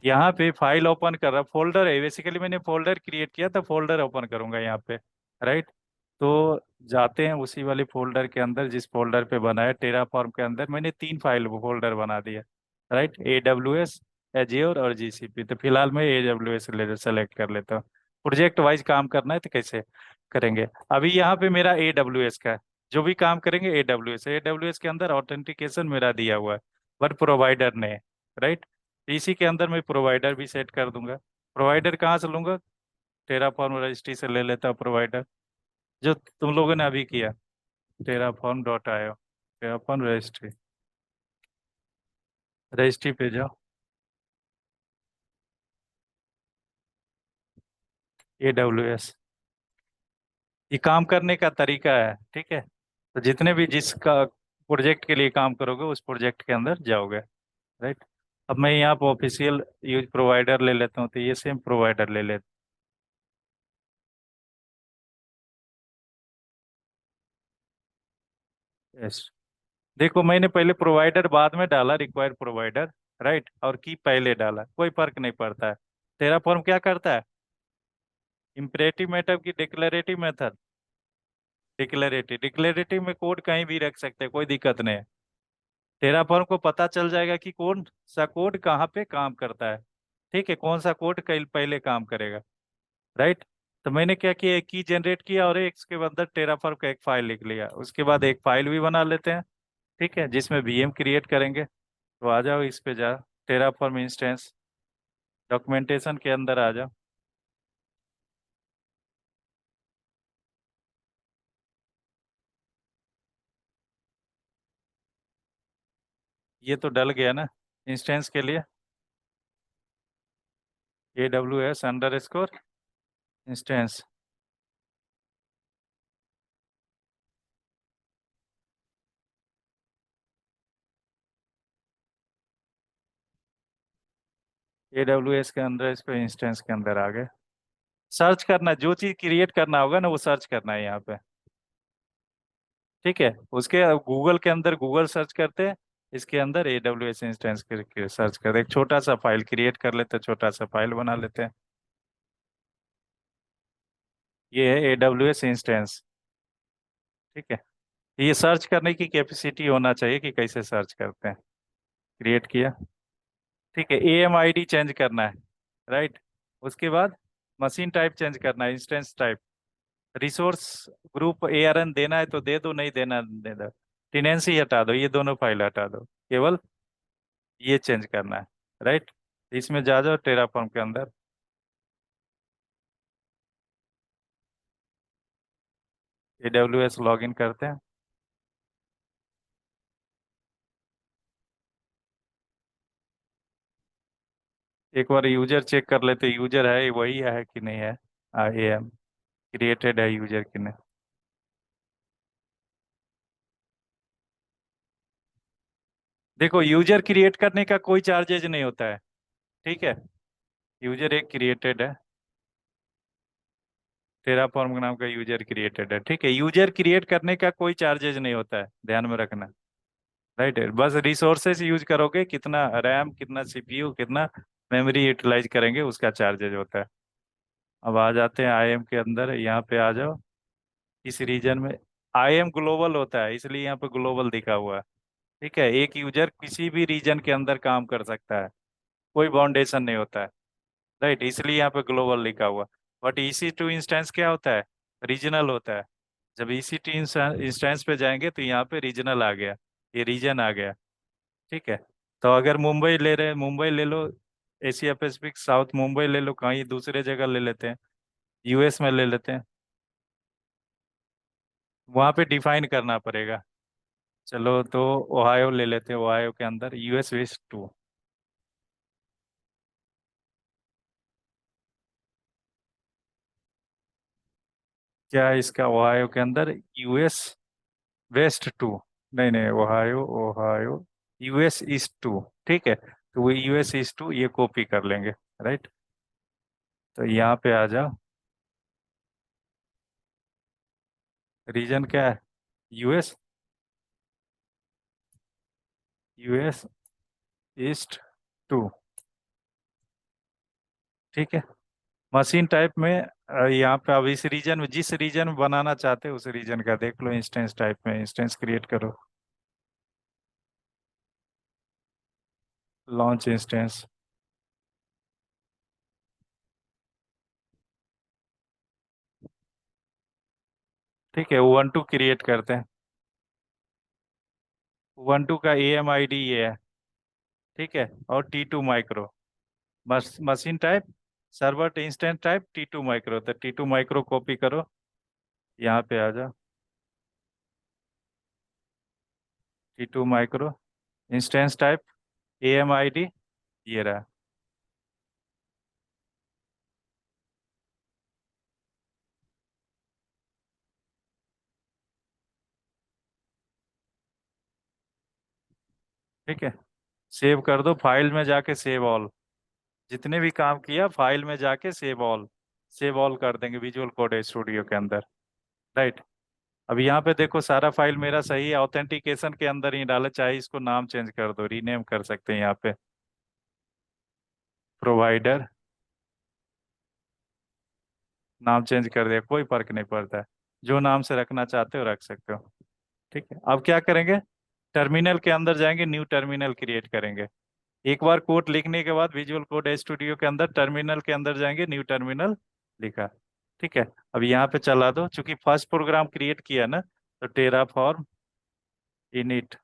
यहाँ पे file open कर रहा, फोल्डर है बेसिकली, मैंने फोल्डर क्रिएट किया था, फोल्डर ओपन करूंगा यहाँ पे। राइट। तो जाते हैं उसी वाले फोल्डर के अंदर जिस फोल्डर पे बना है टेराफॉर्म के अंदर, मैंने 3 फाइल फोल्डर बना दिया। राइट, AWS, एज्योर और GCP। तो फिलहाल मैं AWS सेलेक्ट कर लेता हूँ। प्रोजेक्ट वाइज काम करना है तो कैसे करेंगे। अभी यहाँ पे मेरा AWS का है, जो भी काम करेंगे AWS के अंदर ऑथेंटिकेशन मेरा दिया हुआ है, बट प्रोवाइडर ने। राइट। इसी के अंदर मैं प्रोवाइडर भी सेट कर दूंगा। प्रोवाइडर कहाँ से लूंगा, टेराफॉर्म रजिस्ट्री से ले लेता हूँ प्रोवाइडर, जो तुम लोगों ने अभी किया। terraform.io, टेराफॉर्म रजिस्ट्री, रजिस्ट्री पे जाओ। AWS, ये काम करने का तरीका है, ठीक है। तो जितने भी जिसका प्रोजेक्ट के लिए काम करोगे उस प्रोजेक्ट के अंदर जाओगे। राइट। अब मैं यहाँ पर ऑफिशियल यूज प्रोवाइडर ले लेता हूँ, तो ये सेम प्रोवाइडर ले लेता हूँ। यस। देखो मैंने पहले प्रोवाइडर बाद में डाला, रिक्वायर्ड प्रोवाइडर। राइट, और की पहले डाला, कोई फर्क नहीं पड़ता है। टेराफॉर्म क्या करता है, इम्परेटिव मेथड की डिक्लेरेटिव मेथड। डिक्लेरेटिव में कोड कहीं भी रख सकते हैं, कोई दिक्कत नहीं है। टेराफॉर्म को पता चल जाएगा कि कौन सा कोड कहाँ पे काम करता है, ठीक है, कौन सा कोड कहीं पहले काम करेगा। राइट। तो मैंने क्या किया, एक की जनरेट किया और एक के अंदर टेराफॉर्म का एक फाइल लिख लिया, उसके बाद एक फाइल भी बना लेते हैं, ठीक है, जिसमें VM क्रिएट करेंगे। तो आ जाओ इस पे जाओ, टेराफॉर्म इंस्टेंस, डॉक्यूमेंटेशन के अंदर आ जाओ। ये तो डल गया ना इंस्टेंस के लिए, AWS_इंस्टेंस। AWS के अंदर इस पे इंस्टेंस के अंदर आ गए। सर्च करना, जो चीज क्रिएट करना होगा ना वो सर्च करना है यहाँ पे, ठीक है। उसके गूगल के अंदर गूगल सर्च करते हैं, इसके अंदर AWS इंस्टेंस करके सर्च करते हैं, एक छोटा सा फाइल क्रिएट कर लेते हैं, छोटा सा फाइल बना लेते हैं। ये है AWS इंस्टेंस, ठीक है। ये सर्च करने की कैपेसिटी होना चाहिए कि कैसे सर्च करते हैं। क्रिएट किया, ठीक है। AMID चेंज करना है। राइट। उसके बाद मशीन टाइप चेंज करना है, instance type. Resource group ARN देना है तो दे दो, नहीं देना दे दो। टेनेंसी हटा दो, ये दोनों फाइल हटा दो, केवल ये चेंज करना है। राइट। इसमें जा जाओ टेराफॉर्म के अंदर, AWS लॉग इन करते हैं। एक बार यूजर चेक कर लेते, यूजर है वही है कि नहीं है, AM क्रिएटेड है यूजर कि नहीं। देखो यूजर क्रिएट करने का कोई चार्जेज नहीं होता है, ठीक है। यूजर एक क्रिएटेड है, टेराफॉर्म नाम का यूजर क्रिएटेड है, ठीक है। यूजर क्रिएट करने का कोई चार्जेज नहीं होता है, ध्यान में रखना। राइट है, बस रिसोर्सेस यूज करोगे, कितना रैम, कितना CPU, कितना मेमोरी यूटिलाइज करेंगे उसका चार्जेज होता है। अब आ जाते हैं IAM के अंदर, यहाँ पे आ जाओ। इस रीजन में IAM ग्लोबल होता है, इसलिए यहाँ पे ग्लोबल दिखा हुआ है, ठीक है। एक यूजर किसी भी रीजन के अंदर काम कर सकता है, कोई बाउंडेशन नहीं होता है। राइट, इसलिए यहाँ पे ग्लोबल लिखा हुआ। बट EC2 इंस्टेंस क्या होता है, रीजनल होता है। जब EC2 इंस्टेंस पे जाएंगे तो यहाँ पे रीजनल आ गया, ये रीजन आ गया, ठीक है। तो अगर मुंबई ले रहे हैं, मुंबई ले लो, एशिया पैसिफिक साउथ मुंबई ले लो, कहीं दूसरे जगह ले लेते हैं, US में ले लेते हैं, वहाँ पे डिफाइन करना पड़ेगा। चलो तो ओहायो ले लेते हैं, ओहायो के अंदर US West 2। क्या है इसका ओहायो के अंदर, US West 2, नहीं नहीं, ओहायो, ओहायो, US East 2, ठीक है। तो वो US East 2 ये कॉपी कर लेंगे। राइट। तो यहाँ पे आ जाओ, रीजन क्या है, US, US ईस्ट टू। ठीक है। मशीन टाइप में यहाँ पे अब इस रीजन में, जिस रीजन में बनाना चाहते हो उस रीजन का देख लो, इंस्टेंस टाइप में इंस्टेंस क्रिएट करो। Launch instance. ठीक है, वन टू क्रिएट करते हैं। वन टू का AMID ये है। ठीक है। और T2 micro. Machine type server instance type T2 micro, तो T2 माइक्रो कॉपी करो, यहाँ पे आ जाओ। T2 micro instance type AMID ये रहा। ठीक है, सेव कर दो, फाइल में जाके सेव ऑल। जितने भी काम किया फाइल में जाके सेव ऑल, सेव ऑल कर देंगे विजुअल कोड स्टूडियो के अंदर। राइट। अब यहाँ पे देखो सारा फाइल मेरा सही है, ऑथेंटिकेशन के अंदर ही डाला, चाहे इसको नाम चेंज कर दो, रीनेम कर सकते हैं यहाँ पे। प्रोवाइडर नाम चेंज कर दिया, कोई फर्क नहीं पड़ता है, जो नाम से रखना चाहते हो रख सकते हो। ठीक है, अब क्या करेंगे, टर्मिनल के अंदर जाएंगे, न्यू टर्मिनल क्रिएट करेंगे। एक बार कोड लिखने के बाद विजुअल कोड स्टूडियो के अंदर टर्मिनल के अंदर जाएंगे, न्यू टर्मिनल लिखा। ठीक है। अब यहाँ पे चला दो, चूंकि फर्स्ट प्रोग्राम क्रिएट किया ना, तो टेराफॉर्म इनिट।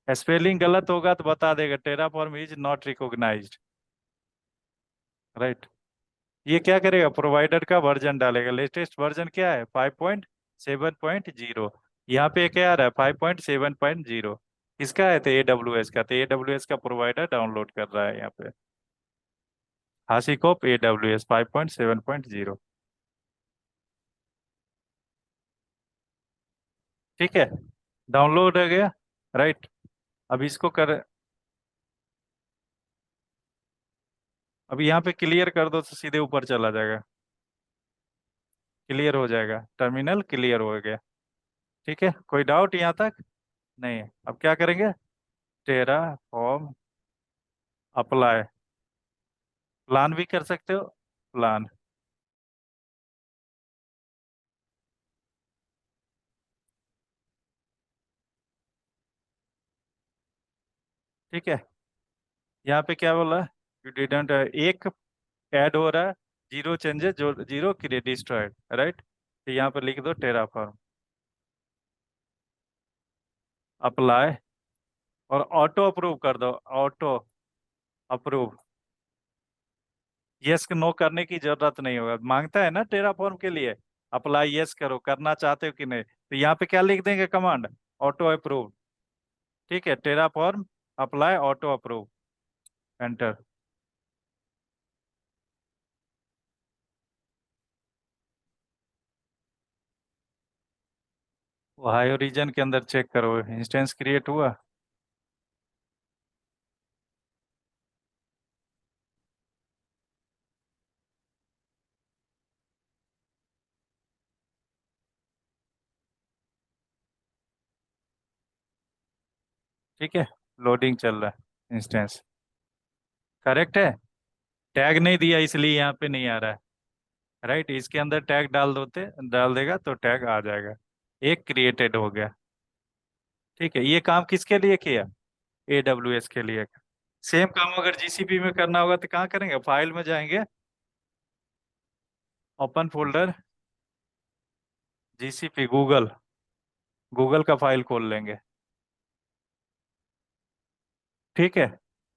स्पेलिंग गलत होगा तो बता देगा, Terraform is not recognised. Right. ये क्या करेगा, प्रोवाइडर का वर्जन डालेगा, लेटेस्ट वर्जन क्या है 5.7.0। यहाँ पे क्या आ रहा है 5.7.0। किसका है, तो AWS का, तो AWS का प्रोवाइडर डाउनलोड कर रहा है यहाँ पे। हासीकोप AWS 5.7.0। ठीक है, डाउनलोड हो गया। राइट। अब इसको कर, अब यहाँ पे क्लियर कर दो तो सीधे ऊपर चला जाएगा, क्लियर हो जाएगा, टर्मिनल क्लियर हो गया। ठीक है, कोई डाउट यहाँ तक? नहीं। अब क्या करेंगे, टेरा फॉर्म अप्लाई, प्लान भी कर सकते हो, प्लान। ठीक है, यहाँ पे क्या बोला, यू डिडंट, एक ऐड हो रहा है, जीरो चेंजेस, जो जीरो डिस्ट्रॉयड। राइट, तो यहाँ पर लिख दो टेराफॉर्म अप्लाई, और ऑटो अप्रूव कर दो, ऑटो अप्रूव। यस नो करने की जरूरत नहीं होगा, मांगता है ना टेराफॉर्म के लिए, अप्लाई यस करो, करना चाहते हो कि नहीं, तो यहाँ पे क्या लिख देंगे कमांड, ऑटो अप्रूव। ठीक है, Terraform apply auto approve, enter. Ohio region के अंदर चेक करो, इंस्टेंस क्रिएट हुआ। ठीक है, लोडिंग चल रहा है इंस्टेंस। करेक्ट है, टैग नहीं दिया इसलिए यहाँ पे नहीं आ रहा है। राइट, इसके अंदर टैग डाल देगा तो टैग आ जाएगा। एक क्रिएटेड हो गया। ठीक है, ये काम किसके लिए किया, AWS के लिए। सेम काम अगर GCP में करना होगा तो कहाँ करेंगे, फाइल में जाएंगे, open folder, GCP, Google, Google का फाइल खोल लेंगे। ठीक है,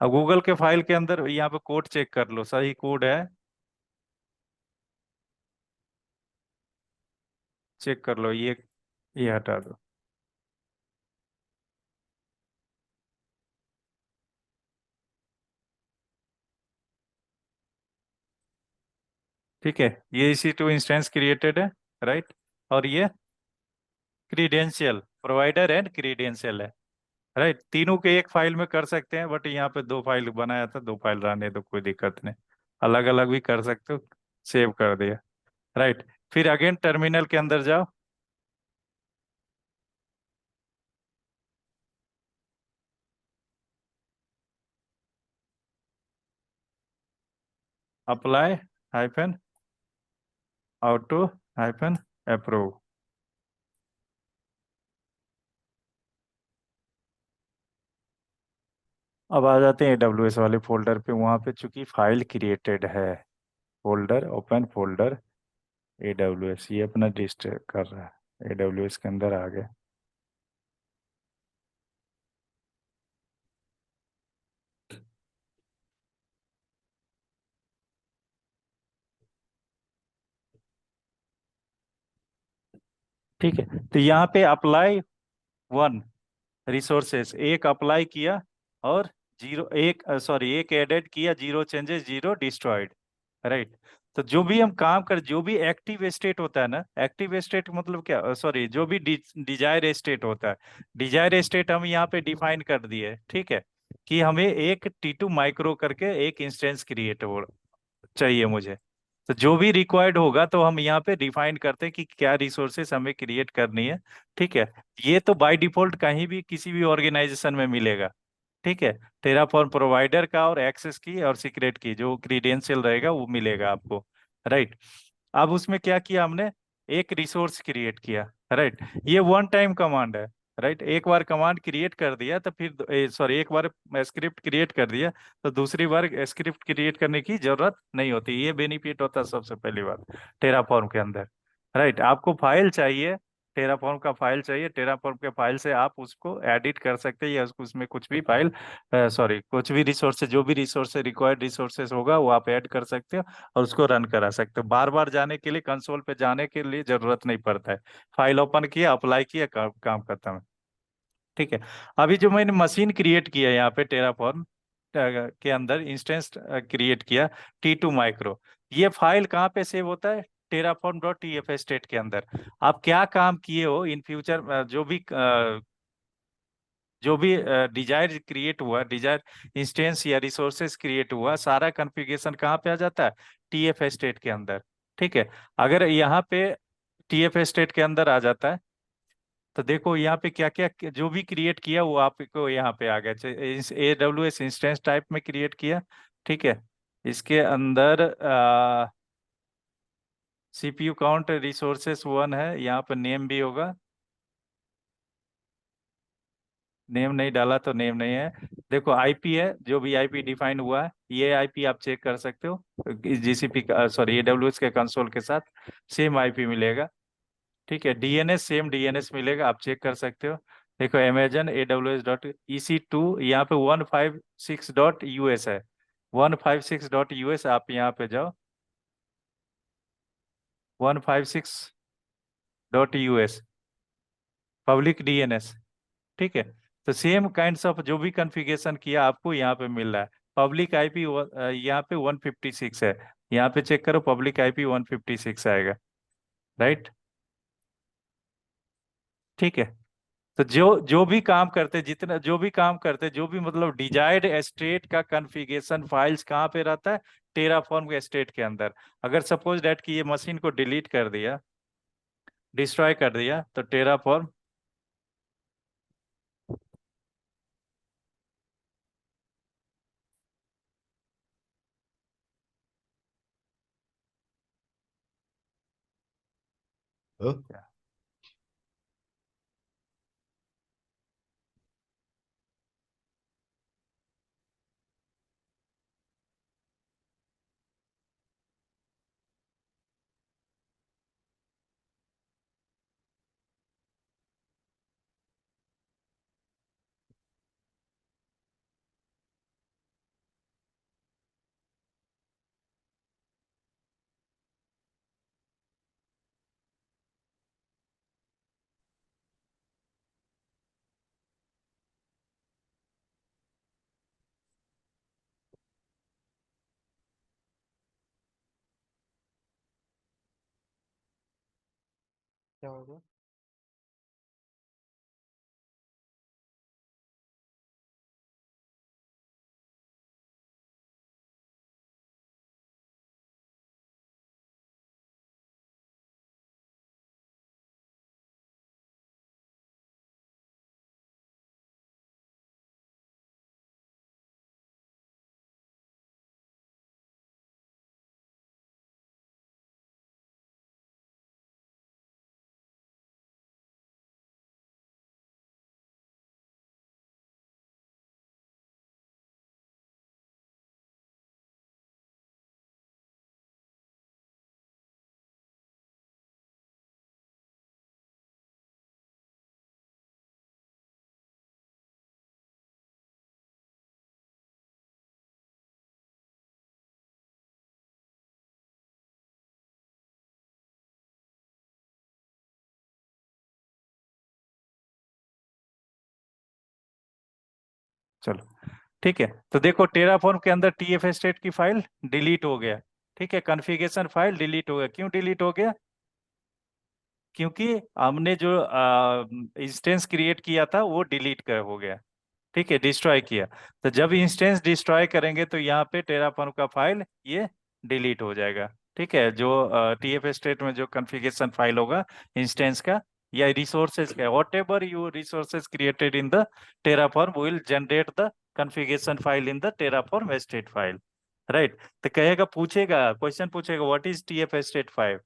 अब गूगल के फाइल के अंदर यहाँ पे कोड चेक कर लो, सही कोड है, चेक कर लो, ये हटा दो। ठीक है, ये EC2 इंस्टेंस क्रिएटेड है। राइट, और ये क्रीडेंशियल, प्रोवाइडर एंड क्रीडेंशियल है। राइट, तीनों के एक फाइल में कर सकते हैं, बट यहाँ पे दो फाइल बनाया था, दो फाइल रहने दो, कोई दिक्कत नहीं, अलग अलग भी कर सकते हो। सेव कर दिया। राइट। फिर अगेन टर्मिनल के अंदर जाओ, apply hyphen auto hyphen approve. अब आ जाते हैं AWS वाले फोल्डर पे। वहाँ पे चूंकि फाइल क्रिएटेड है, फोल्डर ओपन फोल्डर AWS, ये अपना डिस्ट कर रहा है, AWS के अंदर आ गए। ठीक है, तो यहाँ पे अप्लाई वन रिसोर्सेस एक अप्लाई किया, और जीरो एक सॉरी एक एडेड किया, zero changes zero destroyed. Right. तो जो भी हम काम कर, जो भी एक्टिव स्टेट होता है ना, एक्टिव स्टेट मतलब क्या, सॉरी जो भी डिजायर स्टेट होता है, डिजायर स्टेट हम यहाँ पे डिफाइन कर दिए। ठीक है, कि हमें एक T2 माइक्रो करके एक इंस्टेंस क्रिएट हो चाहिए मुझे। तो जो भी रिक्वायर्ड होगा तो हम यहाँ पे डिफाइन करते हैं कि क्या रिसोर्सेस हमें क्रिएट करनी है। ठीक है, ये तो बाय डिफॉल्ट कहीं भी किसी भी ऑर्गेनाइजेशन में मिलेगा। ठीक है, टेराफॉर्म प्रोवाइडर का और एक्सेस की और सीक्रेट की जो क्रीडेंशियल रहेगा वो मिलेगा आपको। राइट। अब उसमें क्या किया हमने, एक रिसोर्स क्रिएट किया। राइट, ये वन टाइम कमांड है। राइट, एक बार कमांड क्रिएट कर दिया तो फिर सॉरी एक बार स्क्रिप्ट क्रिएट कर दिया तो दूसरी बार स्क्रिप्ट क्रिएट करने की जरूरत नहीं होती। ये बेनिफिट होता है सबसे पहली बात टेराफॉर्म के अंदर। राइट, आपको फाइल चाहिए, टेराफॉर्म का फाइल चाहिए, टेराफॉर्म के फाइल से आप उसको एडिट कर सकते हैं, या उसमें कुछ भी फाइल सॉरी कुछ भी रिसोर्सेज, जो भी रिसोर्सेज रिक्वायर्ड रिसोर्सेज होगा वो आप ऐड कर सकते हो और उसको रन करा सकते हो। बार बार जाने के लिए, कंसोल पे जाने के लिए जरूरत नहीं पड़ता है। फाइल ओपन किया, अप्लाई किया, काम खत्म है। ठीक है, अभी जो मैंने मशीन क्रिएट किया यहाँ पे टेराफॉर्म के अंदर इंस्टेंस क्रिएट किया T2 माइक्रो, ये फाइल कहाँ पे सेव होता है, terraform.tf स्टेट के अंदर। आप क्या काम किए हो इन फ्यूचर, जो भी डिजायर क्रिएट हुआ, डिजायर इंस्टेंस या रिसोर्सेस क्रिएट हुआ, सारा कॉन्फ़िगरेशन कहाँ पे आ जाता है, TF स्टेट के अंदर। ठीक है, अगर यहाँ पे TF स्टेट के अंदर आ जाता है तो देखो यहाँ पे क्या क्या जो भी क्रिएट किया वो आपको यहाँ पे आ गया। AWS इंस्टेंस टाइप में क्रिएट किया। ठीक है, इसके अंदर CPU काउंट रिसोर्सेस वन है, यहाँ पर नेम भी होगा। नेम नहीं डाला तो नेम नहीं है। देखो आईपी है, जो भी आईपी डिफाइन हुआ है ये आईपी आप चेक कर सकते हो। GCP का सॉरी AWS के कंसोल के साथ सेम आईपी मिलेगा। ठीक है, DNS सेम DNS मिलेगा, आप चेक कर सकते हो। देखो अमेजन AWS.EC2 यहाँ पे 156.US है, 156.US आप यहाँ पे जाओ, 156.US पब्लिक DNS। ठीक है, तो सेम काइंड्स ऑफ जो भी कॉन्फ़िगरेशन किया आपको यहाँ पे मिल रहा है। पब्लिक आईपी यहाँ पे 156 है, यहाँ पे चेक करो पब्लिक आईपी 156 आएगा। राइट। ठीक है, तो जो जो भी काम करते, जितना जो भी काम करते, जो भी मतलब डिजायर्ड स्टेट का कॉन्फ़िगरेशन फाइल्स कहाँ पे रहता है, टेराफॉर्म के स्टेट के अंदर। अगर सपोज डेट कि ये मशीन को डिलीट कर दिया, डिस्ट्रॉय कर दिया, तो टेराफॉर्म क्या होगा। चलो ठीक है, तो देखो टेराफॉर्म के अंदर टीएफ स्टेट की फाइल डिलीट हो गया। ठीक है, कॉन्फ़िगरेशन फाइल डिलीट हो गया। क्यों डिलीट हो गया? क्योंकि हमने जो इंस्टेंस क्रिएट किया था वो डिलीट कर हो गया। ठीक है, डिस्ट्रॉय किया। तो जब इंस्टेंस डिस्ट्रॉय करेंगे तो यहाँ पे टेराफॉर्म का फाइल ये डिलीट हो जाएगा। ठीक है, जो टीएफ स्टेट में जो कॉन्फ़िगरेशन फाइल होगा इंस्टेंस का या रिसोर्सेज का, what ever you resources created in the Terraform will generate the configuration file in the Terraform state file. Right. तो कहेगा, पूछेगा, क्वेश्चन पूछेगा what is TF state file.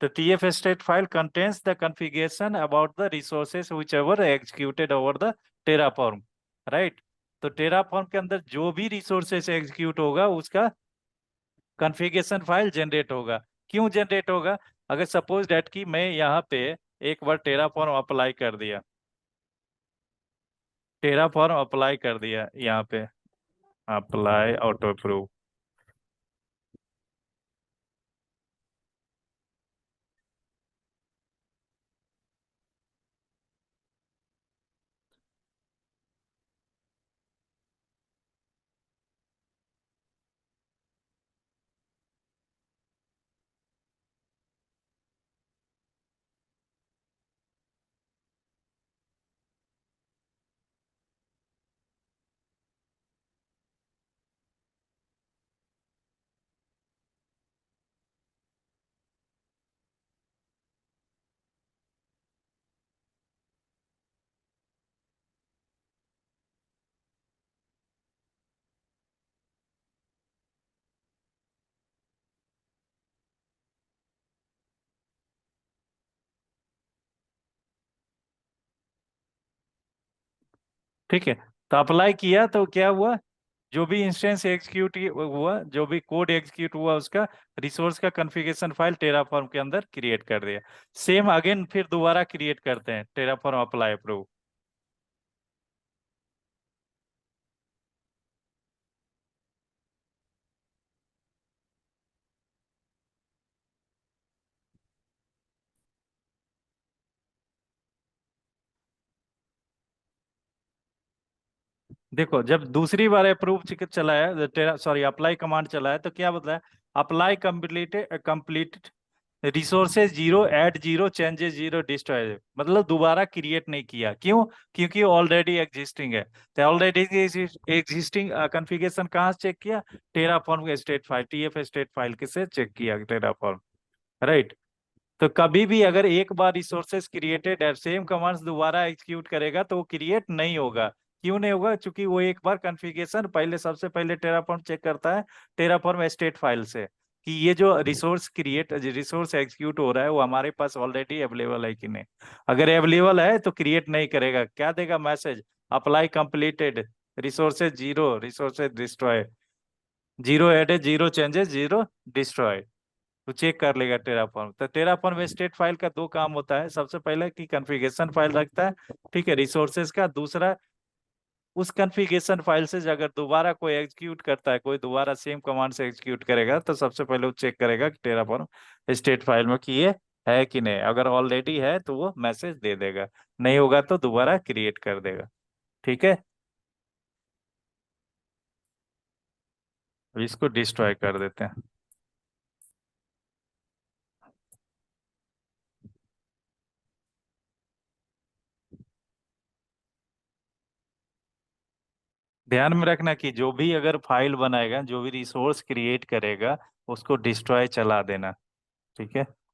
The TF state file contains the configuration about the resources whichever executed over the Terraform, right? तो Terraform के अंदर जो भी resources execute होगा उसका कॉन्फ़िगरेशन फाइल जनरेट होगा। क्यों जनरेट होगा? अगर सपोज डेट कि मैं यहाँ पे एक बार टेराफॉर्म अप्लाई कर दिया, टेराफॉर्म अप्लाई कर दिया यहाँ पे, अप्लाई ऑटो अप्रूव। ठीक है, तो अप्लाई किया तो क्या हुआ? जो भी इंस्टेंस एग्जीक्यूट हुआ, जो भी कोड एग्जीक्यूट हुआ, उसका रिसोर्स का कॉन्फ़िगरेशन फाइल टेराफॉर्म के अंदर क्रिएट कर दिया। सेम अगेन फिर दोबारा क्रिएट करते हैं टेराफॉर्म अप्लाई अप्रूव। देखो, जब दूसरी बार अप्रूव चलाया, टेरा सॉरी अप्लाई कमांड चलाया, तो क्या बताया? Apply complete resources zero, add zero, changes zero, destroy. मतलब दोबारा क्रिएट नहीं किया। क्यों? क्योंकि ऑलरेडी एग्जिस्टिंग है। तो ऑलरेडी एग्जिस्टिंग कॉन्फ़िगरेशन कहाँ से चेक किया? Terraform state file, TF state file से चेक किया टेराफॉर्म। राइट। तो कभी भी अगर एक बार रिसोर्सेज क्रिएटेड है, सेम कमांड्स दोबारा एग्जीक्यूट करेगा तो वो क्रिएट नहीं होगा। क्यों नहीं होगा? क्योंकि वो एक बार कॉन्फ़िगरेशन पहले, सबसे पहले टेराफॉर्म चेक करता है टेराफॉर्म स्टेट फाइल से कि ये जो रिसोर्स एग्जीक्यूट हो रहा है वो हमारे पास ऑलरेडी अवेलेबल है कि नहीं। अगर अवेलेबल है तो क्रिएट नहीं करेगा। क्या देगा message? Apply completed, resources zero, resources destroy, zero added, zero changes, zero destroy. तो चेक कर लेगा टेराफॉर्म। तो टेराफॉर्म स्टेट फाइल का दो काम होता है। सबसे पहले कि कॉन्फ़िगरेशन फाइल रखता है, ठीक है, रिसोर्सेज का। दूसरा, उस कॉन्फ़िगरेशन फाइल से अगर दोबारा कोई एग्जीक्यूट करता है, कोई दोबारा सेम कमांड से एग्जीक्यूट करेगा, तो सबसे पहले वो चेक करेगा कि टेराफॉर्म स्टेट फाइल में कि ये है कि नहीं। अगर ऑलरेडी है तो वो मैसेज दे देगा, नहीं होगा तो दोबारा क्रिएट कर देगा। ठीक है, अब इसको डिस्ट्रॉय कर देते हैं। ध्यान में रखना कि जो भी अगर फाइल बनाएगा, जो भी रिसोर्स क्रिएट करेगा, उसको डिस्ट्रॉय चला देना। ठीक है।